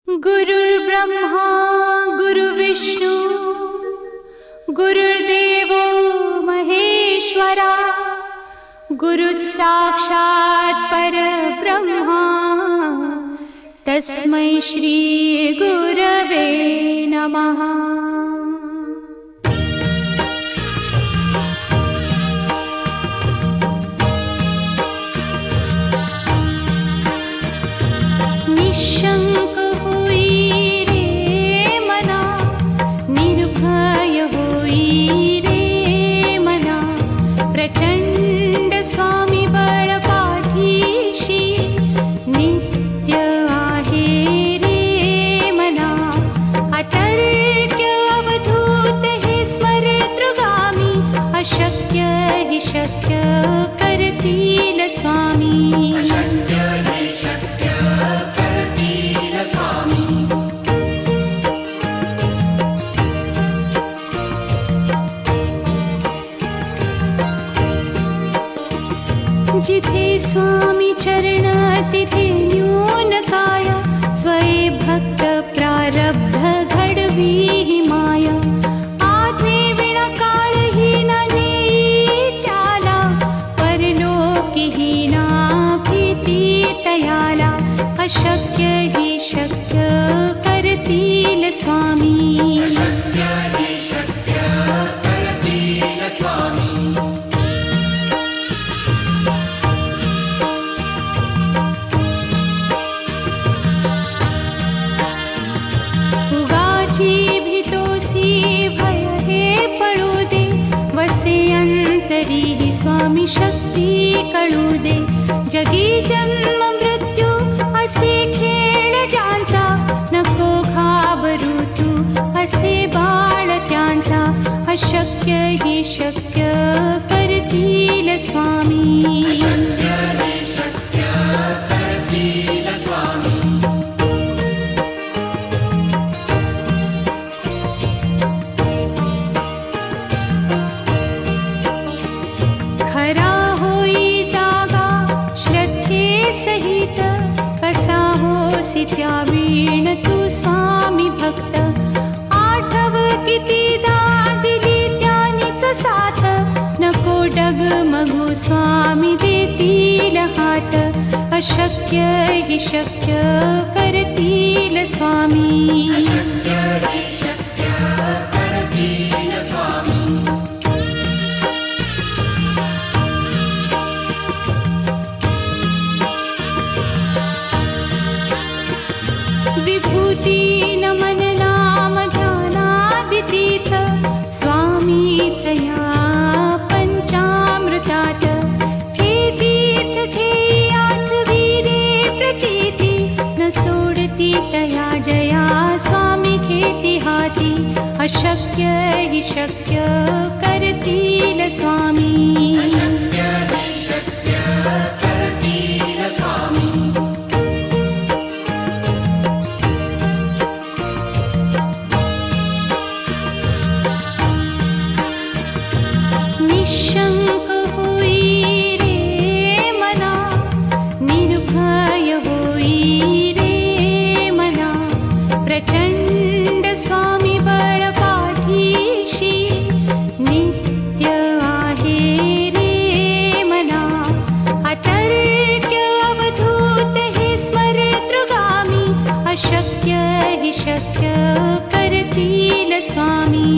गुरुर्ब्रह्मा गुरुविष्णु गुरुर्देवो महेश्वरा गुरुः साक्षात् परब्रह्मा तस्मै श्री गुरवे नमः। निशंक होई रे मना, निर्भय होई रे मना, प्रचंड स्वामी बळ पाठीशी नित्य आहे रे मना। अतर्क्य अवधूत हे स्मरतृगामी, अशक्य हि शक्य करतील स्वामी। जिथे स्वामी चरण तिथे न्यून काया, स्वये भक्त प्रारब्ध घडवी ही माया। आज्ञे विना काळही न नेई त्याला, परलोकी ही ना भीती तयाला। अशक्य ही शक्य करतील स्वामी। भय हे पळू दे, वसे अंतरी ही स्वामी शक्ती कळू दे। जगी जन्म मृत्यू असे खेळ ज्यांचा, नको घाबरू तू असे बाळ त्यांचा। अशक्य ही शक्य करतील स्वामी। खरा होई जागा श्रद्धे सहित, कसा होसी त्या वीण तू स्वामी भक्त। आठव कितीदा दिली त्यानीच साथ, नको डगमगू स्वामी देतील हात। अशक्य हि शक्य करतील स्वामी। विभूती नमन नाम ध्यानादितीर्थ, स्वामीच या पंचामृतात। हे तीर्थ घेई आठवी रे प्रचिती, न सोडती तया जया स्वामी घेती हाती। अशक्य हि शक्य करतील स्वामी। निशंक होई रे मना, निर्भय होई रे मना, प्रचंड स्वामी बळ पाठीशी नित्य आहे रे मना। अतर्क्य अवधूत हे स्मरतृगामी, अशक्य हि शक्य करतील स्वामी।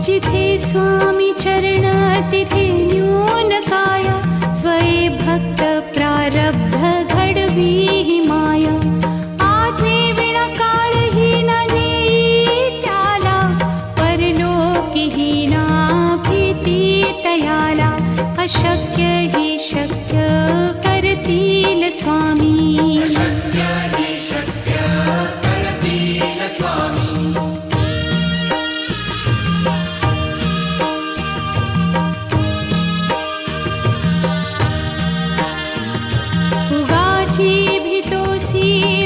जिथे स्वामी चरण तिथे न्यून काया, स्वये भक्त प्रारब्ध घडवी ही माया। आज्ञे विना काळही न नेई त्याला, परलोकी ही ना भीती तयाला। अशक्य ही शक्य करतील स्वामी।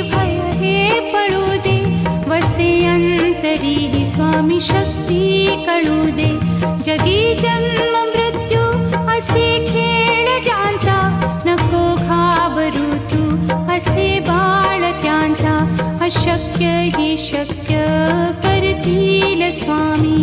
भय हे पळू दे, वसे अंत स्वामी शक्ती कळू दे. जगी जन्म मृत्यू असे खेळ ज्यांचा, नको घाबरू तू असे बाळ त्यांचा. अशक्य ही शक्य करतील स्वामी.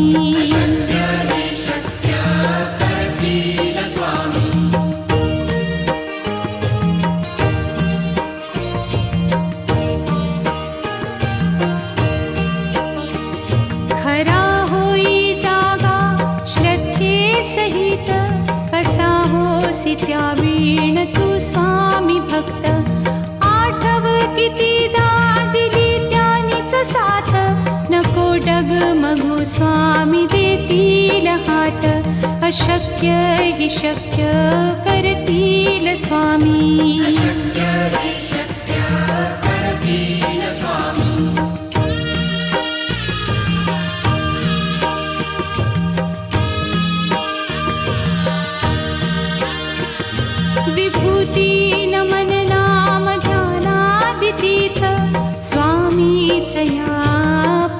खरा होई जागा श्रद्धे सहित, कसा होसी त्या वीण तू स्वामी भक्त. आठव कितीदा दिली त्यानीच साथ, नको डगमगू स्वामी देतील हात. अशक्य ही शक्य करतील स्वामी. विभूती नमन नाम ध्यानादितीर्थ, स्वामीच या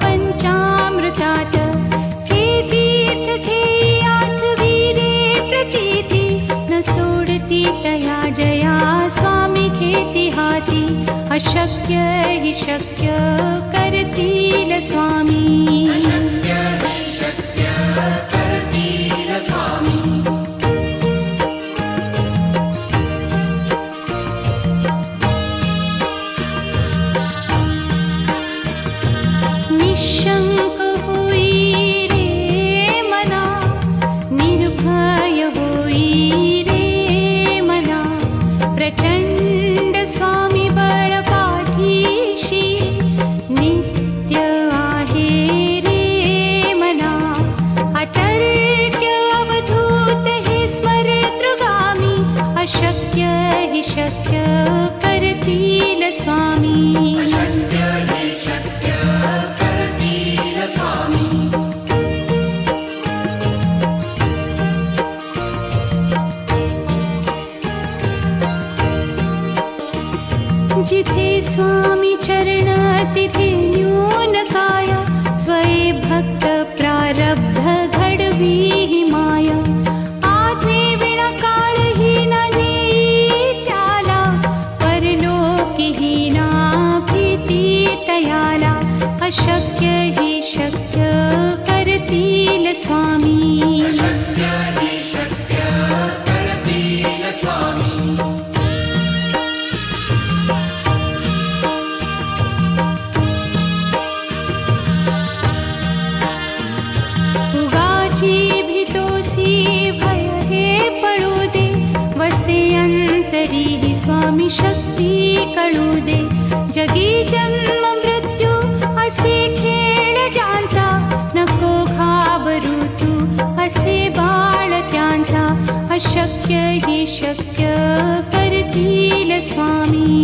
पंचामृतात. हे तीर्थ घेई आठवी रे प्रचिती, न सोडती तया जया स्वामी घेती हाती. अशक्य ही शक्य करतील स्वामी. निशंक होई रे मना, निर्भय होई रे मना. प्रचंड स्वामी बळ पाठीशी, नित्य आहे रे मना. अतर्क्य अवधूत हे स्मरतृगामी, अशक्य हि शक्य करतील स्वामी. जिथे स्वामी चरण तिथे न्यून काया, स्वये भक्त प्रारब्ध घडवी ही माया. आज्ञे विना काळही न नेई त्याला, परलोकीही ना भीती तयाला. अशक्य ही शक्य करतील स्वामी. उगाची भीतोसी भय हे पळू दे, वसे अंतरी ही स्वामी शक्ती कळू दे. जगी जन्म मृत्यू असे खेळ ज्यांचा, नको घाबरू तू असे बाळ त्यांचा. अशक्य ही शक्य करतील स्वामी.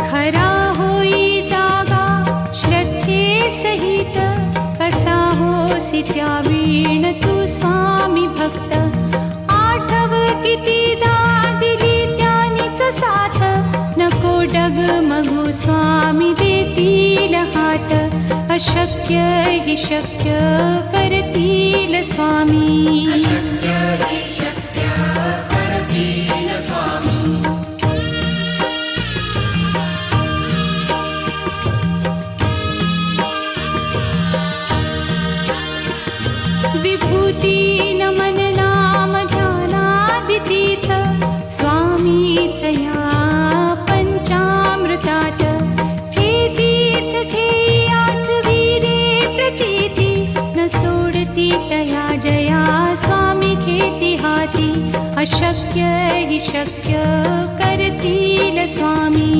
खरा होई जागा श्रद्धे सहित, कसा होसी त्या वीण तू स्वामी भक्त. आठव कितीदा दिली त्यानीच साथ, नको डगमगू स्वामी देतील हात. अशक्य हि शक्य करतील स्वामी. विभूती नमन नाम ध्यानादितीर्थ, स्वामीच या पंचामृतात. हे तीर्थ घेई आठवी रे प्रचिती, न सोडती तया जया स्वामी घेती हाती. अशक्य हि शक्य करतील स्वामी.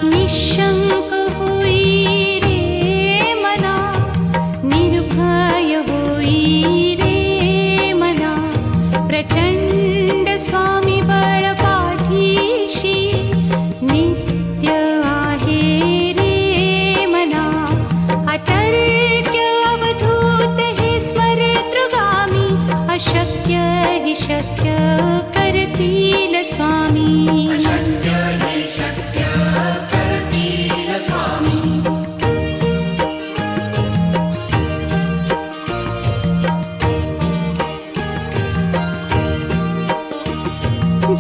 निशंक होई रे मना, निर्भय होई रे मना. अशक्य हि शक्य करतील स्वामी. अशक्य हि शक्य करतील स्वामी.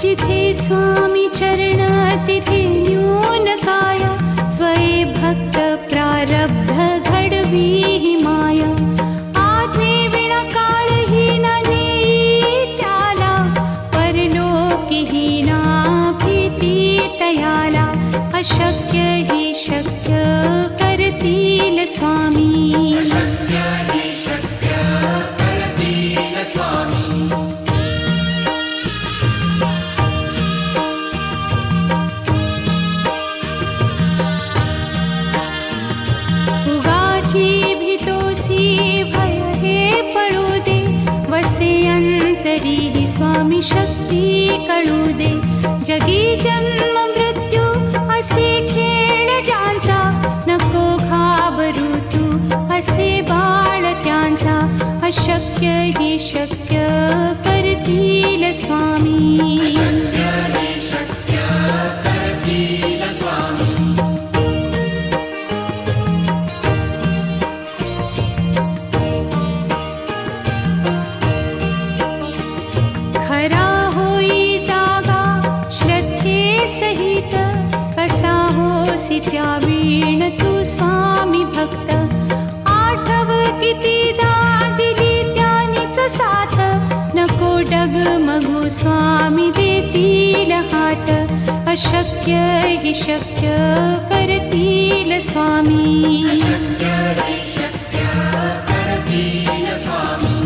जिथे स्वामी चरण तिथे न्यून काय. स्वये भक्त प्रारब्ध घडवी ही माया. आज्ञे विना काळहीन नेई त्याला. परलोकीहीना भीती तयाला. अशक्य हि शक्य करतील स्वामी. अशक्य हि शक्य करतील स्वामी. भय हे पळू दे. वसे अंतरी ही स्वामी शक्ती कळू दे. जगी जन्म मृत्यू असे खेळ ज्यांचा. नको घाबरू तू असे बाळ त्यांचा. अशक्य हि शक्य करतील स्वामी. अशक्य हि शक्य करतील स्वामी. खरा होई जागा श्रद्धे सहित. कसा होसी त्या वीण तू स्वामी भक्त. आठव कितीदा दिली त्यानीच साथ. नको डगमगू स्वामी देतील हात. अशक्य हि शक्य करतील स्वामी. अशक्य हि शक्य करतील स्वामी.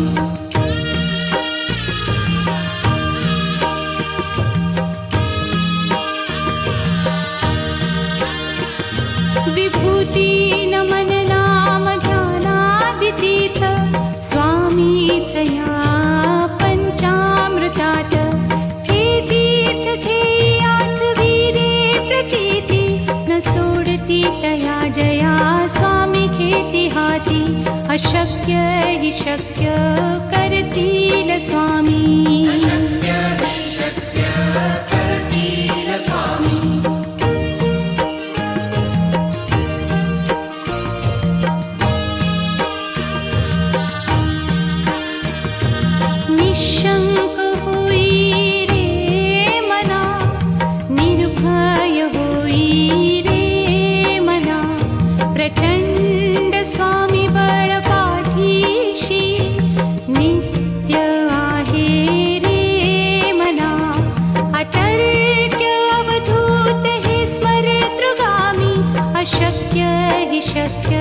विभूती नमन नाम ध्यानादितीर्थ. स्वामीच या पंचामृतात. हे तीर्थ घेई आठवी रे प्रचिती. न सोडती तया जया स्वामी घेती हाती. अशक्य हि शक्य करतील स्वामी. अशक्य हि शक्य करतील स्वामी. निशंक होई रे मना. निर्भय होई रे मना. प्रचंड स्वामी बळ पाठीशी. नित्य आहे रे मना. अतर्क्य अवधूत हे स्मरतृगामी. अशक्य हि शक्य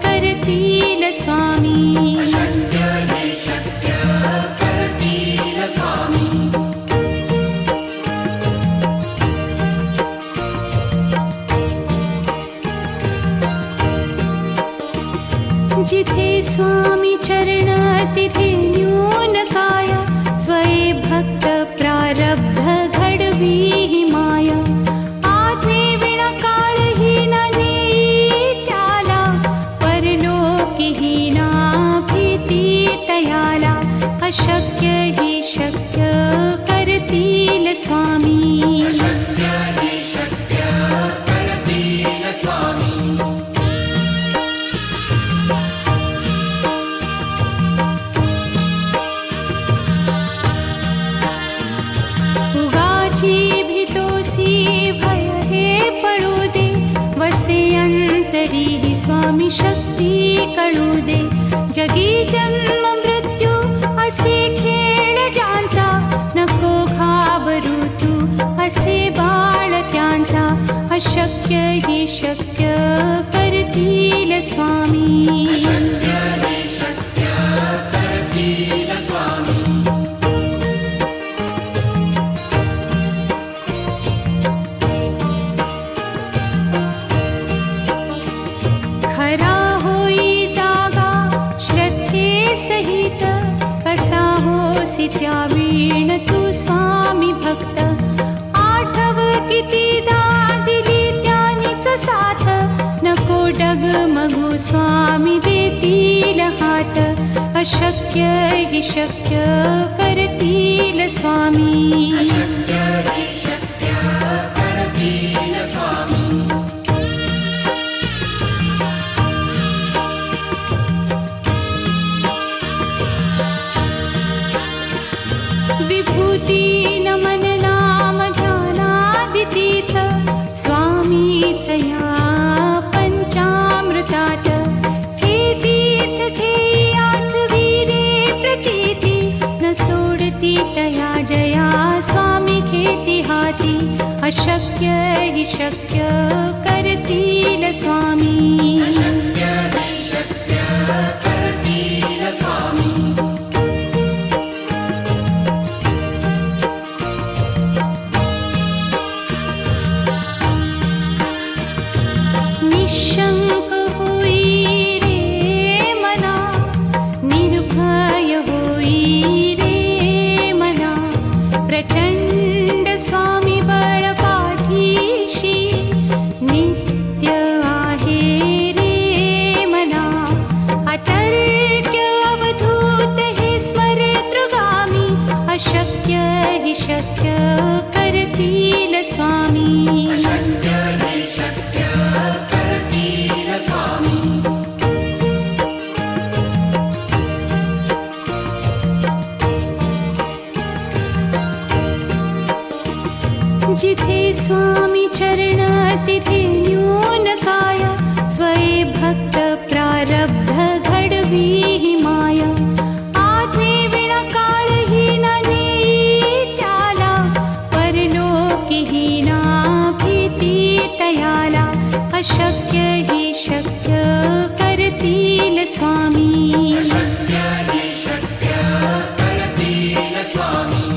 करतील स्वामी. अशक्य हि शक्य करतील स्वामी. जिथे स्वामी चरण तिथे न्यून काय. स्वये भक्त प्रारब्ध घडवी ही माया. आज्ञे विना काळहीन नेई त्याला. परलोकीहीना भीती तयाला. अशक्य हि शक्य करतील स्वामी. अशक्य हि शक्य करतील स्वामी. उगाची भीतोसी भय हे पळू दे. वसे अंतरी ही स्वामी शक्ती कळू दे. जगी जन्म मृत्यू असे खेळ ज्यांचा. नको घाबरू तू असे बाळ त्यांचा. अशक्य हि शक्य करतील स्वामी. अशक्य हि शक्य करतील स्वामी. खरा होई जागा श्रद्धे सहित. कसा होसी त्या वीण तू स्वामी भक्त. आठव कितीदा दिली त्यानीच साथ. नको डगमगू स्वामी देतील हात. अशक्य हि शक्य करतील स्वामी. अशक्य हि शक्य करतील स्वामी. विभूती नमन नाम ध्यानादितीर्थ स्वामीच या पंचामृतात. हे तीर्थ घेई आठविरे प्रचिती न सोडती तया जया स्वामी घेती हाती. अशक्य हि शक्य करतील स्वामी. अशक्य हि शक्य करतील स्वामी. निशंक होई रे मना, निर्भय होई रे मना. प्रचंड स्वामी बळ पाठीशी नित्य आहे रे मना. अतर्क्य अवधूत हे स्मरतृगामी. अशक्य हि शक्य करतील स्वामी. अशक्य हि शक्य करतील स्वामी. जिथे स्वामी चरण तिथे न्यून काय. स्वये भक्त प्रारब्ध घडवी हि माय. आज्ञे विना काळही न नेई त्याला. परलोकी हि ना भीती तयाला. अशक्य हि शक्य करतील स्वामी. अशक्य हि शक्य करतील स्वामी.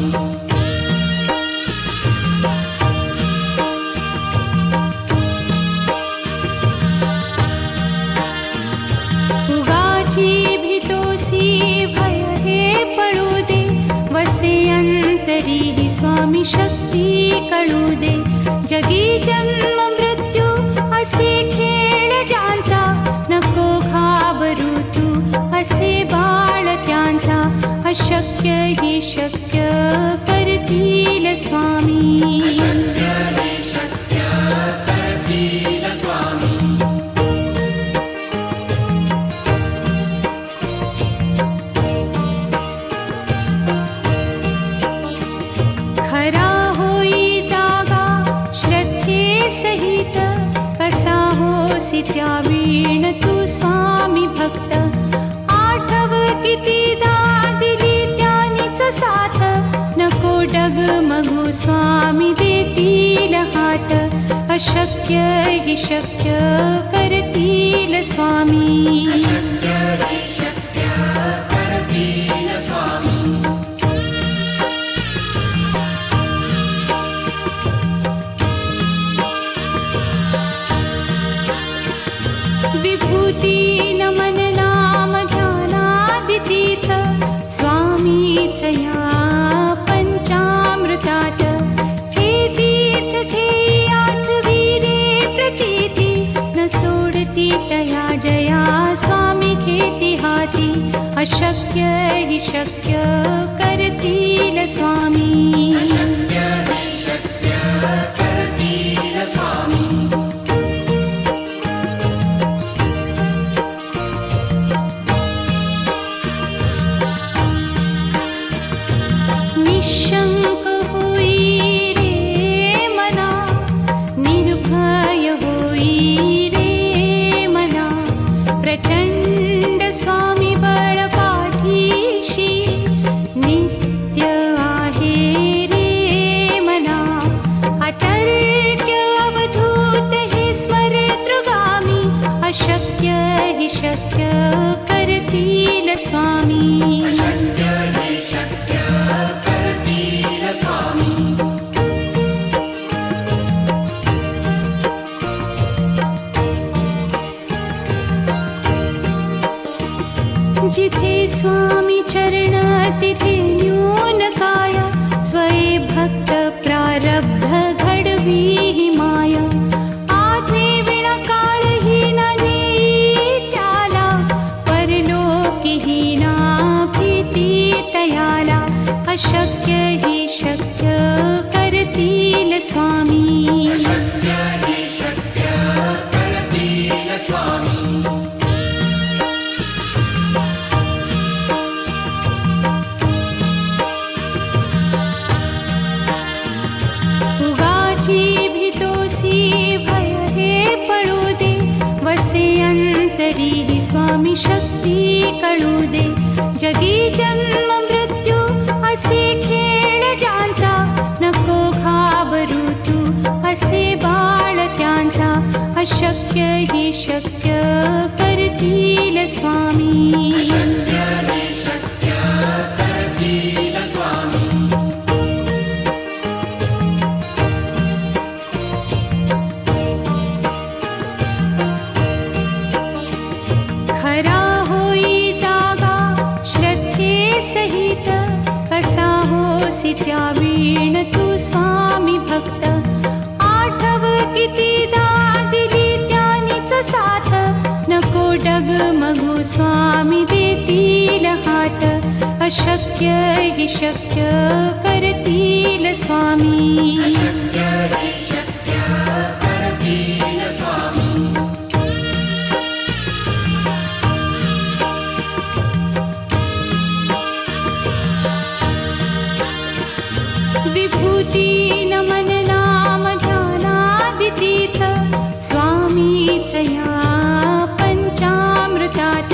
उगाची भीतोसी भय हे पळू दे. वसे अंतरी हि स्वामी शक्ती कळू दे. जगी जन्म मृत्यू असे खेळ ज्यांचा. नको घाबरू तू असे बाळ त्यांचा. अशक्य हि शक्य करतील स्वामी. अशक्य हि शक्य करतील स्वामी. खरा होई जागा श्रद्धे सहित. कसा होसी त्या वीण तू स्वामी भक्त. आठव कितीदा दिली त्यानीच साथ. नको डगमगू स्वामी देतील हात. अशक्य हि शक्य करतील स्वामी. अशक्य हि शक्य करतील स्वामी. विभूती नमन नाम ध्यानादितीर्थ स्वामीच या पंचामृतात. हे तीर्थ घेई आठविरे प्रचिती न सोडती तया जया स्वामी घेती हाती. अशक्य हि शक्य करतील स्वामी. अशक्य हि शक्य करतील स्वामी. निशंक होई रे मना, निर्भय होई रे मना. प्रचंड स्वामी बळ पाठीशी नित्य आहे रे मना. अतर्क्य अवधूत हे स्मरतृगामी. अशक्य हि शक्य करतील स्वामी. अशक्य हि शक्य करतील स्वामी. जिथे स्वामी चरण तिथे न्यून काय. स्वये भक्त प्रारब्ध घडवी हि माय. आज्ञे विना काळही न नेई त्याला. परलोकी हि ना अशक्य हि शक्य करतील स्वामी. अशक्य हि शक्य करतील स्वामी. उगाची भीतोसी भय हे पळू दे, वसे अंतरी ही स्वामी शक्ती कळू दे. जगी जन्म मृत्यू असे खेळ ज्यांचा, नको घाबरू तू असे बाळ त्यांचा. अशक्य हि शक्य करतील स्वामी. अशक्य हि शक्य करतील स्वामी. खरा होई जागा श्रद्धे सहित, कसा होसी त्या वीण तू स्वामी भक्त. आठव कितीदा दिली त्यानीच साथ, नको डगमगू स्वामी देतील हात. अशक्य हि शक्य करतील स्वामी. अशक्य हि शक्य करतील स्वामी. विभूती नमन नाम ध्यानादितीर्थ, स्वामीच या पंचामृतात.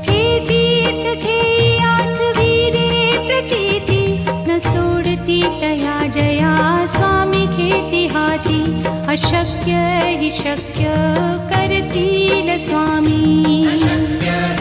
हे तीर्थ घेई आठविरे प्रचिती, न सोडती तया जया स्वामी घेती हाती. अशक्य हि शक्य करतील स्वामी. अशक्य